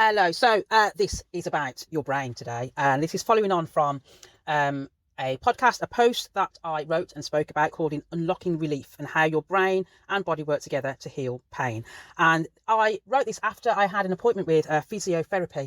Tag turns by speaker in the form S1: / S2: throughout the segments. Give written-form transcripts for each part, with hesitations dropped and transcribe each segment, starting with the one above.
S1: Hello. So this is about your brain today, and this is following on from a podcast, a post that I wrote and spoke about called Unlocking Relief and how your brain and body work together to heal pain. And I wrote this after I had an appointment with a physiotherapist,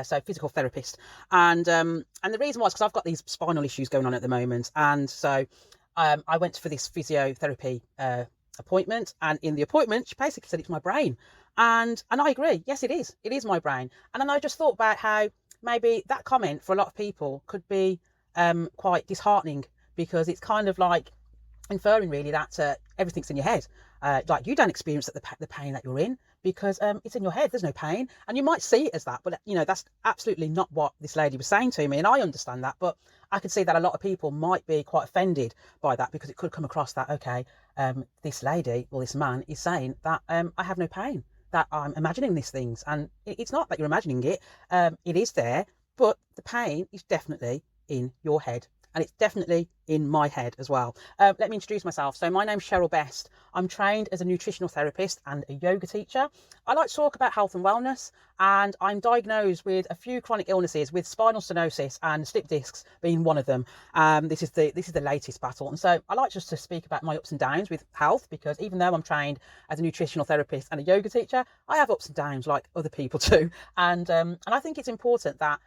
S1: so physical therapist. And the reason was because I've got these spinal issues going on at the moment. And so I went for this physiotherapy appointment, and in the appointment she basically said it's my brain, and I agree. Yes, it is my brain. And then I just thought about how maybe that comment for a lot of people could be quite disheartening, because it's kind of like inferring really that everything's in your head. Like you don't experience the pain that you're in because it's in your head. There's no pain, and you might see it as that, but that's absolutely not what this lady was saying to me, and I understand that. But I could see that a lot of people might be quite offended by that, because it could come across that, okay, this lady or this man is saying that I have no pain, that I'm imagining these things, and it's not that you're imagining it. It is there, but the pain is definitely in your head. And it's definitely in my head as well. Let me introduce myself. So my name's Cheryl Best. I'm trained as a nutritional therapist and a yoga teacher. I like to talk about health and wellness, and I'm diagnosed with a few chronic illnesses, with spinal stenosis and slip discs being one of them. This is the latest battle. And so I like just to speak about my ups and downs with health, because even though I'm trained as a nutritional therapist and a yoga teacher, I have ups and downs like other people too. And I think it's important that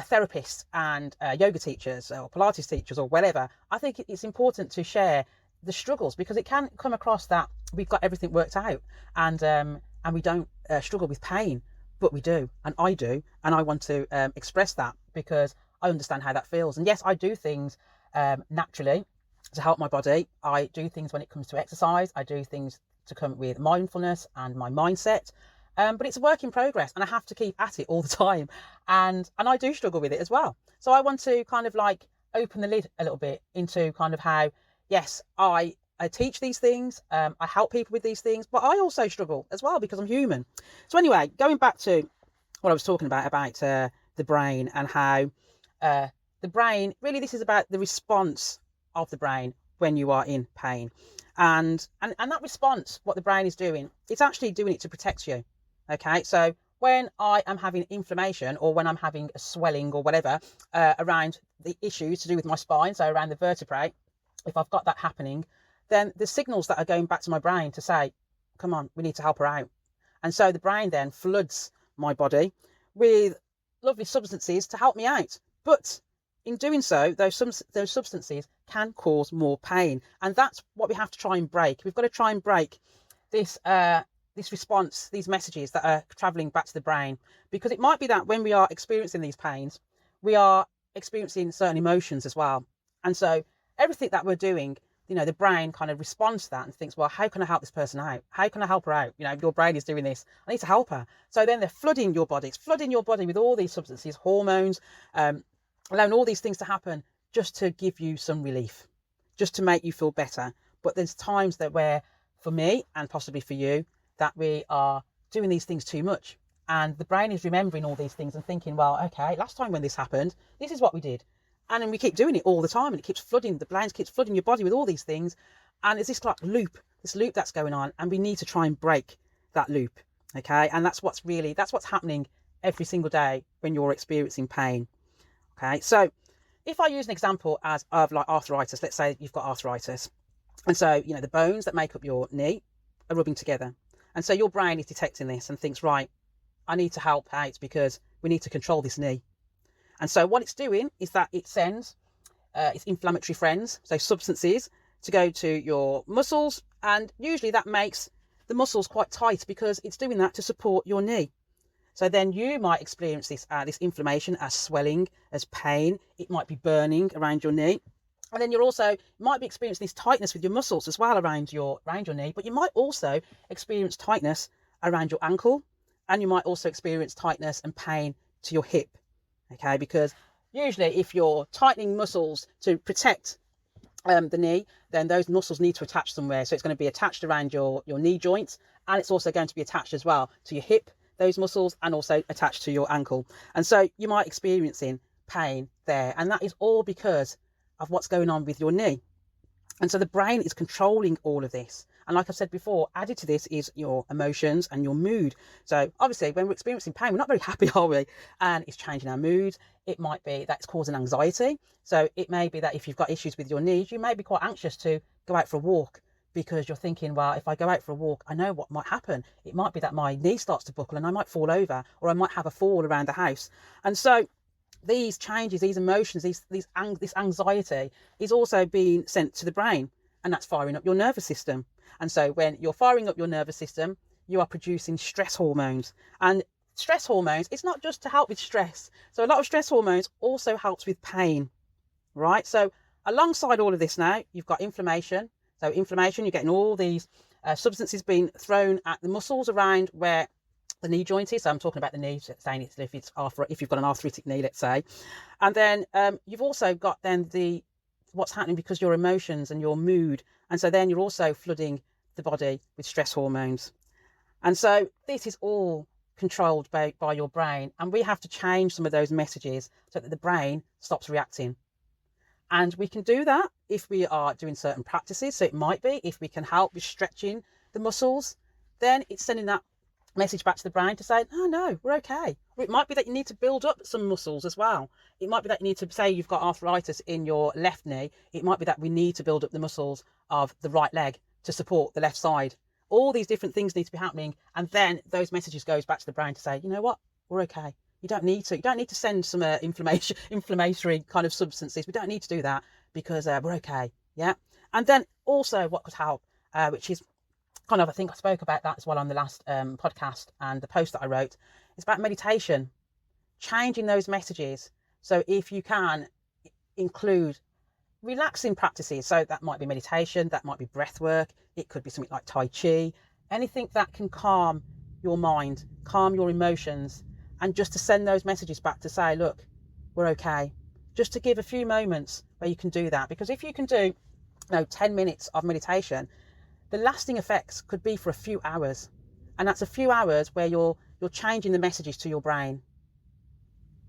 S1: therapists and yoga teachers or Pilates teachers or whatever, I think it's important to share the struggles, because it can come across that we've got everything worked out, and we don't struggle with pain, but we do, and I do, and I want to express that because I understand how that feels. And yes, I do things naturally to help my body. I do things when it comes to exercise. I do things to come with mindfulness and my mindset. But it's a work in progress, and I have to keep at it all the time. And I do struggle with it as well. So I want to kind of like open the lid a little bit into kind of how, yes, I teach these things, I help people with these things, but I also struggle as well, because I'm human. So anyway, going back to what I was talking about the brain, and how the brain, really this is about the response of the brain when you are in pain. And that response, what the brain is doing, it's actually doing it to protect you. Okay, so when I am having inflammation, or when I'm having a swelling or whatever around the issues to do with my spine, so around the vertebrae, if I've got that happening, then the signals that are going back to my brain to say, come on, we need to help her out. And so the brain then floods my body with lovely substances to help me out. But in doing so, those substances can cause more pain. And that's what we have to try and break. We've got to try and break this response, these messages that are traveling back to the brain, because it might be that when we are experiencing these pains, we are experiencing certain emotions as well. And so everything that we're doing, the brain kind of responds to that and thinks, well, how can I help this person out? How can I help her out? Your brain is doing this. I need to help her. So then they're flooding your body. It's flooding your body with all these substances, hormones, allowing all these things to happen just to give you some relief, just to make you feel better. But there's times that where, for me and possibly for you, that we are doing these things too much, and the brain is remembering all these things and thinking, well, okay, last time when this happened, this is what we did. And then we keep doing it all the time, and it keeps flooding, the brain keeps flooding your body with all these things, and it's this like loop that's going on, and we need to try and break that loop. Okay, and that's what's happening every single day when you're experiencing pain. Okay, so if I use an example of like arthritis, let's say you've got arthritis, and so the bones that make up your knee are rubbing together. And so your brain is detecting this and thinks, right, I need to help out because we need to control this knee. And so what it's doing is that it sends its inflammatory friends, so substances, to go to your muscles. And usually that makes the muscles quite tight, because it's doing that to support your knee. So then you might experience this inflammation as swelling, as pain. It might be burning around your knee. And then you might be experiencing this tightness with your muscles as well around your knee, but you might also experience tightness around your ankle, and you might also experience tightness and pain to your hip. Okay, because usually if you're tightening muscles to protect the knee, then those muscles need to attach somewhere. So it's going to be attached around your knee joints, and it's also going to be attached as well to your hip, those muscles, and also attached to your ankle. And so you might experiencing pain there, and that is all because of what's going on with your knee. And so the brain is controlling all of this. And like I've said before, added to this is your emotions and your mood. So obviously when we're experiencing pain, we're not very happy, are we? And it's changing our mood. It might be that it's causing anxiety. So it may be that if you've got issues with your knees, you may be quite anxious to go out for a walk, because you're thinking, well, if I go out for a walk, I know what might happen. It might be that my knee starts to buckle and I might fall over, or I might have a fall around the house. And so these changes, these emotions, this anxiety is also being sent to the brain, and that's firing up your nervous system. And so when you're firing up your nervous system, you are producing stress hormones. And stress hormones, it's not just to help with stress. So a lot of stress hormones also helps with pain, right? So alongside all of this now, you've got inflammation. So inflammation, you're getting all these substances being thrown at the muscles around where the knee joint is. So I'm talking about the knee, saying it's if you've got an arthritic knee, let's say. And then you've also got then what's happening because your emotions and your mood. And so then you're also flooding the body with stress hormones. And so this is all controlled by your brain. And we have to change some of those messages so that the brain stops reacting. And we can do that if we are doing certain practices. So it might be if we can help with stretching the muscles, then it's sending that message back to the brain to say, oh no, we're okay. Or it might be that you need to build up some muscles as well. It might be that you need to, say you've got arthritis in your left knee. It might be that we need to build up the muscles of the right leg to support the left side. All these different things need to be happening. And then those messages goes back to the brain to say, you know what, we're okay. You don't need to send some inflammatory kind of substances. We don't need to do that because we're okay. Yeah. And then also what could help, which is kind of, I think I spoke about that as well on the last podcast and the post that I wrote, is about meditation, changing those messages. So if you can include relaxing practices, so that might be meditation, that might be breath work, it could be something like Tai Chi, anything that can calm your mind, calm your emotions, and just to send those messages back to say, look, we're okay. Just to give a few moments where you can do that. Because if you can do 10 minutes of meditation, the lasting effects could be for a few hours. And that's a few hours where you're changing the messages to your brain.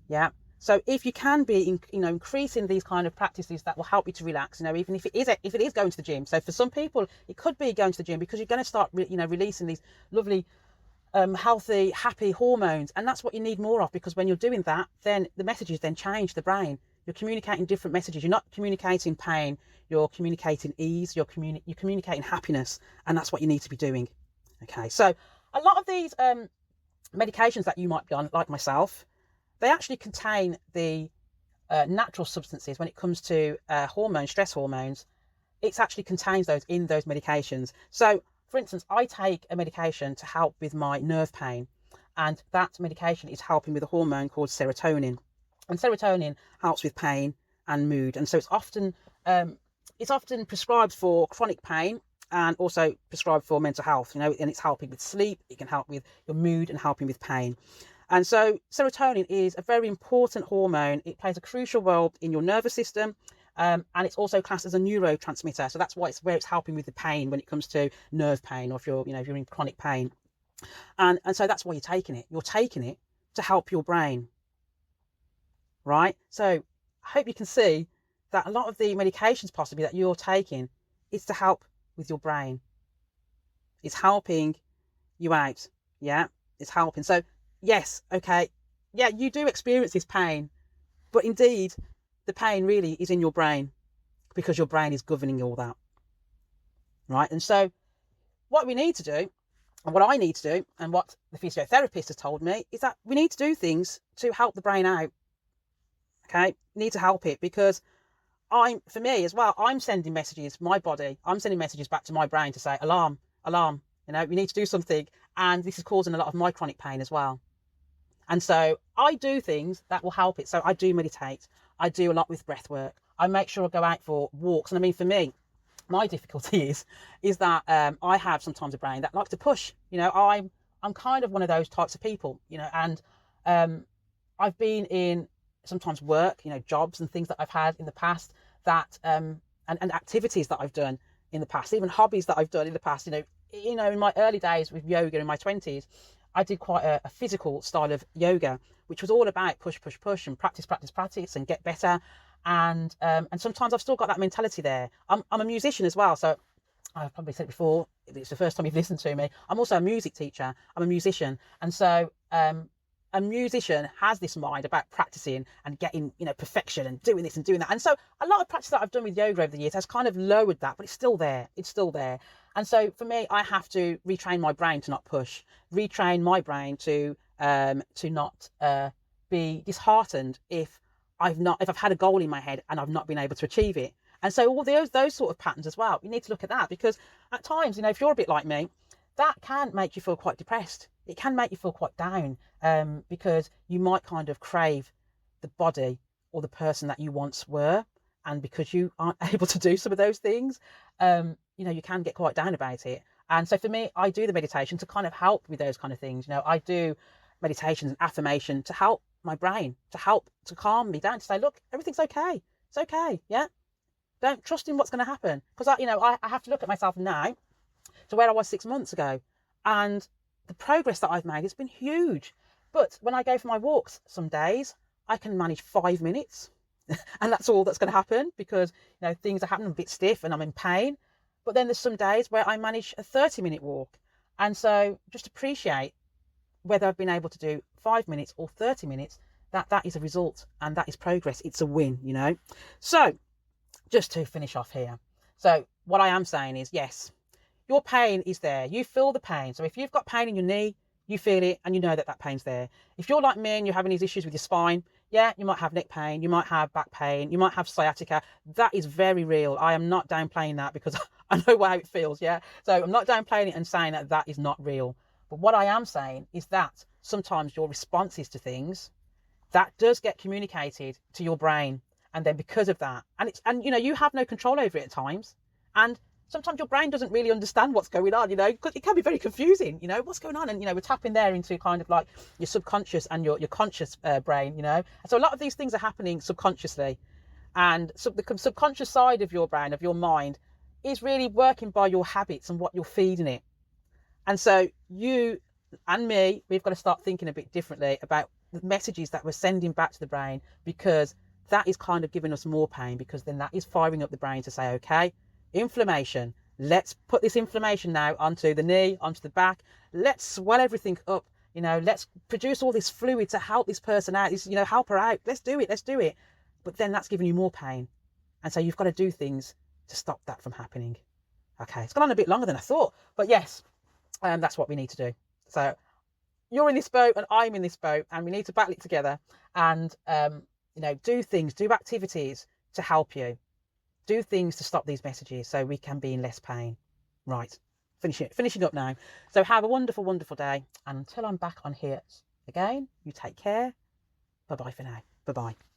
S1: Yeah. So if you can be, increasing these kind of practices that will help you to relax, even if it is going to the gym. So for some people, it could be going to the gym because you're going to start, releasing these lovely, healthy, happy hormones. And that's what you need more of, because when you're doing that, then the messages then change the brain. You're communicating different messages. You're not communicating pain. You're communicating ease. You're communicating happiness. And that's what you need to be doing. Okay. So a lot of these medications that you might be on, like myself, they actually contain the natural substances when it comes to hormones, stress hormones. It actually contains those in those medications. So, for instance, I take a medication to help with my nerve pain, and that medication is helping with a hormone called serotonin. And serotonin helps with pain and mood. And so it's often prescribed for chronic pain and also prescribed for mental health, and it's helping with sleep. It can help with your mood and helping with pain. And so serotonin is a very important hormone. It plays a crucial role in your nervous system. And it's also classed as a neurotransmitter. So that's why it's helping with the pain when it comes to nerve pain, or if you're in chronic pain. And so that's why you're taking it. You're taking it to help your brain. Right? So I hope you can see that a lot of the medications possibly that you're taking is to help with your brain. It's helping you out. Yeah, it's helping. So yes, okay. Yeah, you do experience this pain, but indeed the pain really is in your brain, because your brain is governing all that. Right? And so what we need to do, and what I need to do, and what the physiotherapist has told me, is that we need to do things to help the brain out. Okay? We need to help it, because for me as well, I'm sending messages, I'm sending messages back to my brain to say, alarm, alarm, we need to do something. And this is causing a lot of my chronic pain as well. And so I do things that will help it. So I do meditate. I do a lot with breath work. I make sure I go out for walks. And for me, my difficulty is that I have sometimes a brain that likes to push. I'm kind of one of those types of people, and I've been in sometimes work, jobs and things that I've had in the past that and activities that I've done in the past, even hobbies that I've done in the past. In my early days with yoga in my 20s, I did quite a physical style of yoga, which was all about push, push, push, and practice, practice, practice, and get better. And sometimes I've still got that mentality there. I'm a musician as well, so I've probably said it before, it's the first time you've listened to me. I'm also a music teacher. I'm a musician. And so a musician has this mind about practicing and getting, perfection and doing this and doing that. And so a lot of practice that I've done with yoga over the years has kind of lowered that, but it's still there. It's still there. And so for me, I have to retrain my brain to not push, retrain my brain to not be disheartened if I've had a goal in my head and I've not been able to achieve it. And so all those sort of patterns as well, you need to look at that, because at times, if you're a bit like me, that can make you feel quite depressed. It can make you feel quite down, because you might kind of crave the body or the person that you once were. And because you aren't able to do some of those things, you can get quite down about it. And so for me, I do the meditation to kind of help with those kind of things. I do meditations and affirmation to help my brain, to calm me down, to say, look, everything's okay. It's okay. Yeah. Don't trust in what's going to happen. Because I have to look at myself now to where I was 6 months ago. And the progress that I've made has been huge. But when I go for my walks, some days I can manage 5 minutes. And that's all that's going to happen, because, things are happening a bit stiff and I'm in pain. But then there's some days where I manage a 30-minute walk. And so just appreciate whether I've been able to do 5 minutes or 30 minutes, that is a result, and that is progress. It's a win, So just to finish off here. So what I am saying is, yes, your pain is there. You feel the pain. So if you've got pain in your knee, you feel it and you know that pain's there. If you're like me and you're having these issues with your spine, yeah, you might have neck pain, you might have back pain, you might have sciatica. That is very real. I am not downplaying that, because I know how it feels, yeah? So I'm not downplaying it and saying that is not real. But what I am saying is that sometimes your responses to things, that does get communicated to your brain. And then because of that, and you have no control over it at times. And sometimes your brain doesn't really understand what's going on, because it can be very confusing, what's going on. And, we're tapping there into kind of like your subconscious and your conscious brain, And so a lot of these things are happening subconsciously. And so the subconscious side of your brain, of your mind, is really working by your habits and what you're feeding it. And so you and me, we've got to start thinking a bit differently about the messages that we're sending back to the brain, because that is kind of giving us more pain, because then that is firing up the brain to say, okay, inflammation, let's put this inflammation now onto the knee, onto the back, let's swell everything up, let's produce all this fluid to help this person out, help her out, let's do it. But then that's giving you more pain. And so you've got to do things to stop that from happening. Okay, it's gone on a bit longer than I thought, but yes, that's what we need to do. So you're in this boat and I'm in this boat, and we need to battle it together, and do things, do activities to help you, do things to stop these messages so we can be in less pain. Right, finishing up now. So have a wonderful, wonderful day, and until I'm back on here again, you take care. Bye-bye for now. Bye-bye.